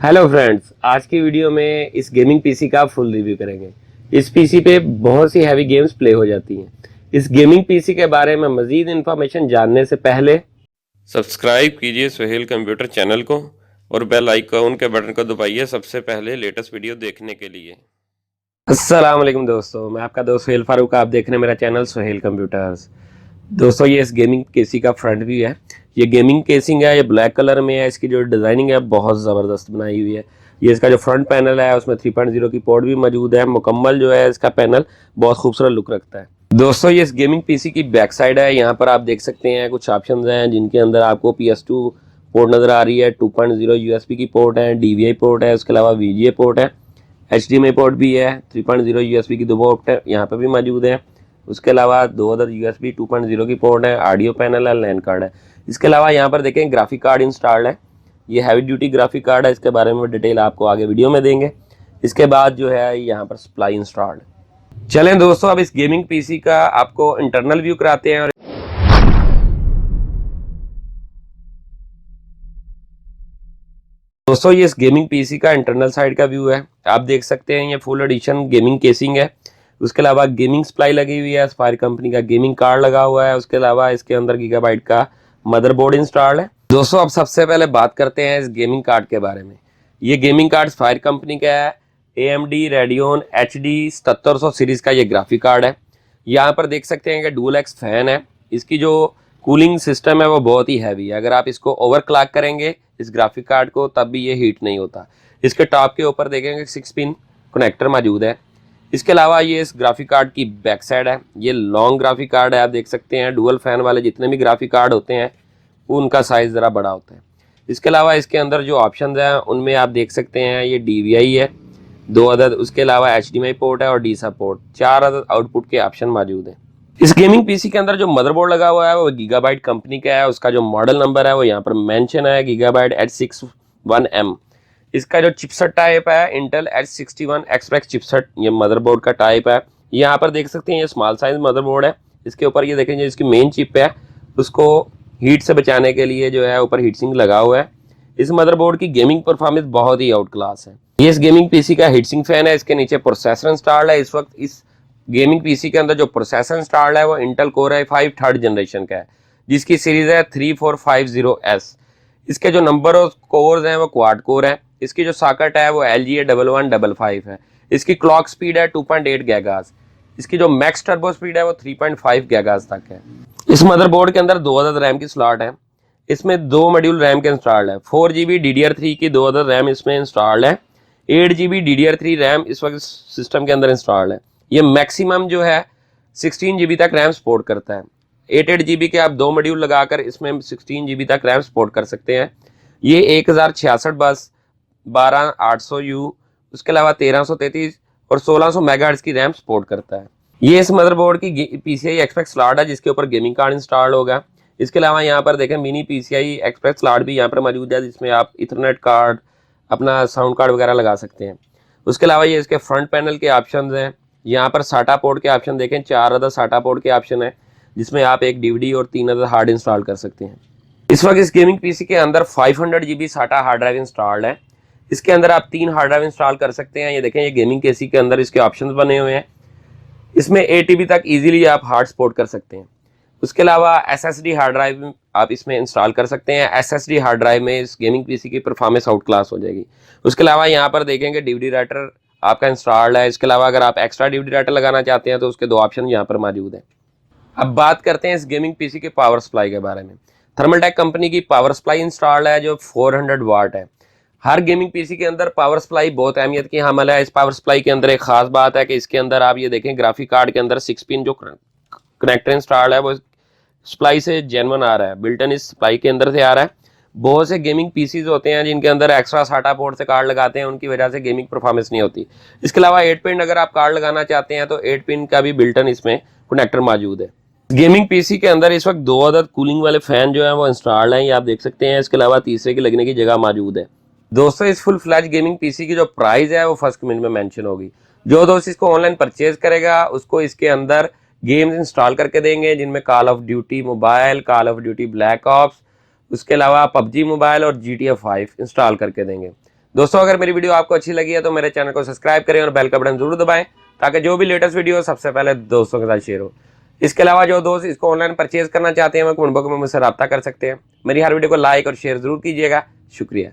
Hello friends, आज की video में इस गेमिंग पीसी का फुल रिव्यू करेंगे। इस पीसी पे बहुत सी हैवी गेम्स प्ले हो जाती हैं। इस गेमिंग पीसी के बारे में मजीद इंफॉर्मेशन जानने से पहले सब्सक्राइब कीजिए सोहेल कंप्यूटर चैनल को और बेल आइकॉन के बटन को दबाइए सबसे पहले लेटेस्ट वीडियो देखने के लिए। अस्सलाम वालेकुम दोस्तों, मैं आपका दोस्त सोहेल फारूक। आप देख रहे हैं मेरा चैनल सोहेल कंप्यूटर्स। दोस्तों, ये इस गेमिंग केसी का फ्रंट व्यू है। ये गेमिंग केसिंग है, ये ब्लैक कलर में है। इसकी जो डिज़ाइनिंग है बहुत ज़बरदस्त बनाई हुई है। ये इसका जो फ्रंट पैनल है उसमें 3.0 की पोर्ट भी मौजूद है। मुकम्मल जो है इसका पैनल बहुत खूबसूरत लुक रखता है। दोस्तों, ये इस गेमिंग पीसी की बैक साइड है। यहाँ पर आप देख सकते हैं कुछ ऑप्शंस हैं जिनके अंदर आपको PS2 पोर्ट नज़र आ रही है, 2.0 USB की पोर्ट है, DVI पोर्ट है, उसके अलावा VGA पोर्ट है, HDMI पोर्ट भी है, 3.0 USB की दो पोर्ट है यहाँ पर भी मौजूद है। उसके अलावा दो अदर USB 2.0 की पोर्ट है, ऑडियो पैनल है, लैन कार्ड है। इसके अलावा यहाँ पर देखें ग्राफिक कार्ड इंस्टॉल्ड है। ये हैवी ड्यूटी ग्राफिक कार्ड है। इसके बारे में डिटेल आपको आगे वीडियो में देंगे। इसके बाद जो है यहाँ पर सप्लाई इंस्टॉल्ड है। चलें दोस्तों, अब इस गेमिंग पीसी का आपको इंटरनल व्यू कराते हैं। और दोस्तों, ये इस गेमिंग पीसी का इंटरनल साइड का व्यू है। आप देख सकते हैं ये फुल एडिशन गेमिंग केसिंग है। उसके अलावा गेमिंग सप्लाई लगी हुई है, एस्पायर कंपनी का गेमिंग कार्ड लगा हुआ है। उसके अलावा इसके अंदर गीगाबाइट का मदरबोर्ड इंस्टॉल्ड है। दोस्तों, अब सबसे पहले बात करते हैं इस गेमिंग कार्ड के बारे में। ये गेमिंग कार्ड एस्पायर कंपनी का है। AMD Radeon HD 7700 सीरीज का ये ग्राफिक कार्ड है। यहाँ पर देख सकते हैं कि डुअल एक्स फैन है। इसकी जो कूलिंग सिस्टम है वो बहुत ही हैवी है। अगर आप इसको ओवर क्लॉक करेंगे इस ग्राफिक कार्ड को तब भी ये हीट नहीं होता। इसके टॉप के ऊपर देखेंगे 6 पिन कनेक्टर मौजूद है। इसके अलावा ये इस ग्राफिक कार्ड की बैक साइड है। ये लॉन्ग ग्राफिक कार्ड है। आप देख सकते हैं डुअल फैन वाले जितने भी ग्राफिक कार्ड होते हैं उनका साइज़ ज़रा बड़ा होता है। इसके अलावा इसके अंदर जो ऑप्शन हैं उनमें आप देख सकते हैं ये DVI है, दो अदद। उसके अलावा HDMI पोर्ट है और DSA पोर्ट, 4 अदद आउटपुट के ऑप्शन मौजूद हैं। इस गेमिंग पीसी के अंदर जो मदरबोर्ड लगा हुआ है वो गीगाबाइट कंपनी का है। उसका जो मॉडल नंबर है वो यहाँ पर मेंशन है, गीगाबाइट H61M। इसका जो चिपसेट टाइप है इंटेल H61 एक्सप्रेस चिपसेट ये मदरबोर्ड का टाइप है। यहाँ पर देख सकते हैं ये स्मॉल साइज मदरबोर्ड है। इसके ऊपर ये देखेंगे इसकी मेन चिप है, उसको हीट से बचाने के लिए जो है ऊपर हीट सिंक लगा हुआ है। इस मदरबोर्ड की गेमिंग परफॉर्मेंस बहुत ही आउट क्लास है। ये इस गेमिंग पीसी का हीट सिंक फैन है। इसके नीचे प्रोसेसर इंस्टॉल्ड है। इस वक्त इस गेमिंग पीसी के अंदर जो प्रोसेसर इंस्टॉल्ड है वो Intel core i5 third generation का है, जिसकी सीरीज है 3450S। इसके जो नंबर ऑफ कोर्स हैं वो क्वाड कोर है। इसकी जो सॉकेट है वो LGA 1155 है। इसकी क्लॉक स्पीड है 2.8 गीगाहर्ट्ज। इसकी जो मैक्स टर्बो स्पीड है वो 3.5 गीगाहर्ट्ज तक है। इस मदरबोर्ड के अंदर दो अदद रैम की स्लॉट है। इसमें दो मॉड्यूल रैम के इंस्टॉल्ड है। 4GB DDR3 की दो अदद रैम इसमें इंस्टॉल्ड है। 8GB DDR3 रैम इस वक्त सिस्टम के अंदर इंस्टॉल्ड है। ये मैक्सिमम जो है 16GB तक रैम सपोर्ट करता है। 8GB के आप दो मॉड्यूल लगाकर इसमें 16GB तक रैम सपोर्ट कर सकते हैं। ये 1066 बस 12800U, उसके अलावा 1333 और 1600 मेगाहर्ट्ज की रैम सपोर्ट करता है। ये इस मदरबोर्ड की PCI एक्सप्रेस स्लॉट है जिसके ऊपर गेमिंग कार्ड इंस्टॉल होगा। इसके अलावा यहाँ पर देखें मिनी PCI एक्सप्रेस स्लॉट भी यहाँ पर मौजूद है जिसमें आप इथरनेट कार्ड, अपना साउंड कार्ड वगैरह लगा सकते हैं। उसके अलावा ये इसके फ्रंट पैनल के ऑप्शन हैं। यहाँ पर साटा पोर्ट के ऑप्शन देखें, 4 अदर साटा पोर्ट के ऑप्शन है जिसमें आप एक DVD और 3 अदर हार्ड इंस्टॉल कर सकते हैं। इस वक्त इस गेमिंग पीसी के अंदर 500GB साटा हार्ड ड्राइव इंस्टॉल्ड है। इसके अंदर आप 3 हार्ड ड्राइव इंस्टॉल कर सकते हैं। ये देखें ये गेमिंग पीसी के अंदर इसके ऑप्शंस बने हुए हैं। इसमें 8TB तक इजीली आप हार्ड सपोर्ट कर सकते हैं। उसके अलावा SSD हार्ड ड्राइव आप इसमें इंस्टॉल कर सकते हैं। SSD हार्ड ड्राइव में इस गेमिंग पीसी की परफॉर्मेंस आउट क्लास हो जाएगी। उसके अलावा यहाँ पर देखेंगे DVD राइटर आपका इंस्टॉल्ड है। इसके अलावा अगर आप एक्स्ट्रा DVD राइटर लगाना चाहते हैं तो उसके दो ऑप्शन यहाँ पर मौजूद हैं। अब बात करते हैं इस गेमिंग पीसी के पावर सप्लाई के बारे में। थर्मलटेक कंपनी की पावर सप्लाई इंस्टॉल्ड है जो 400 वाट है। हर गेमिंग पीसी के अंदर पावर सप्लाई बहुत अहमियत की हामिल है। इस पावर सप्लाई के अंदर एक खास बात है कि इसके अंदर आप ये देखें ग्राफिक कार्ड के अंदर 6 पिन जो कनेक्टर इंस्टॉल्ड है वो सप्लाई से जेन्युइन आ रहा है, बिल्टन इस सप्लाई के अंदर से आ रहा है। बहुत से गेमिंग पीसीज होते हैं जिनके अंदर एक्स्ट्रा साटा पोर्ट से कार्ड लगाते हैं, उनकी वजह से गेमिंग परफॉर्मेंस नहीं होती। इसके अलावा 8 पिन अगर आप कार्ड लगाना चाहते हैं तो 8 पिन का भी बिल्टन इसमें कनेक्टर मौजूद है। गेमिंग पीसी के अंदर इस वक्त दो अदद कूलिंग वाले फैन जो है वो इंस्टॉल्ड हैं, ये आप देख सकते हैं। इसके अलावा तीसरे की लगने की जगह मौजूद है। दोस्तों, इस फुल फ्लैश गेमिंग पीसी की जो प्राइस है वो फर्स्ट कमेंट में मेंशन होगी। जो दोस्त इसको ऑनलाइन परचेज करेगा उसको इसके अंदर गेम्स इंस्टॉल करके देंगे जिनमें call of duty mobile, call of duty black ops, उसके अलावा PUBG मोबाइल और GTA 5 इंस्टॉल करके देंगे। दोस्तों अगर मेरी वीडियो आपको अच्छी लगी है तो मेरे चैनल को सब्सक्राइब करें और बेल का बटन जरूर दबाएं, ताकि जो भी लेटेस्ट वीडियो हो सबसे पहले दोस्तों के साथ शेयर हो। इसके अलावा जो दोस्त इसको ऑनलाइन परचेज करना चाहते हैं वो कमेंट बॉक्स में मुझसे रब्ता कर सकते हैं। मेरी हर वीडियो को लाइक और शेयर जरूर कीजिएगा। शुक्रिया।